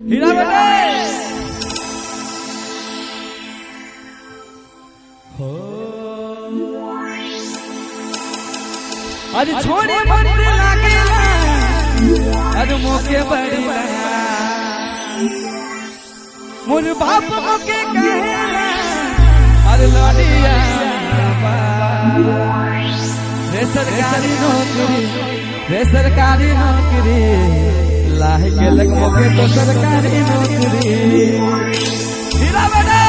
हीरा बेटे हो आज छोड़ी मंदिर लागेला आज मोके बड़ीला मोर बाप मोके कहेला आज लड़िया रे सरकारी नौकरी लाह के लग मोके तो सरकारी नौकरी हीरा बेटे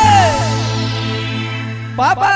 पापा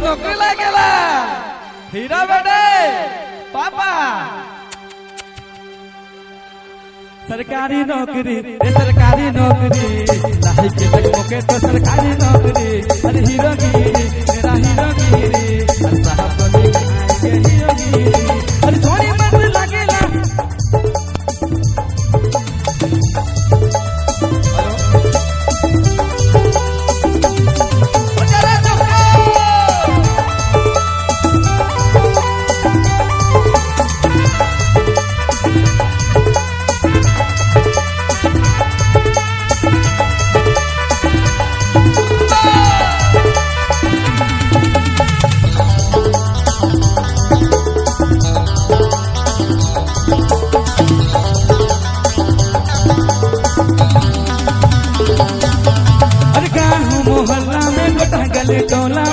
नौकरी लागेला हीरा बेटे पापा सरकारी नौकरी लाही के लग मोके तो सरकारी नौकरी अरे हीरोगिरी मेरा हीरोगिरी अरे साहब को दिखाएंगे हीरोगिरी अरे थोड़ी मत लागेला मोहल्ला में गोटा गले टोला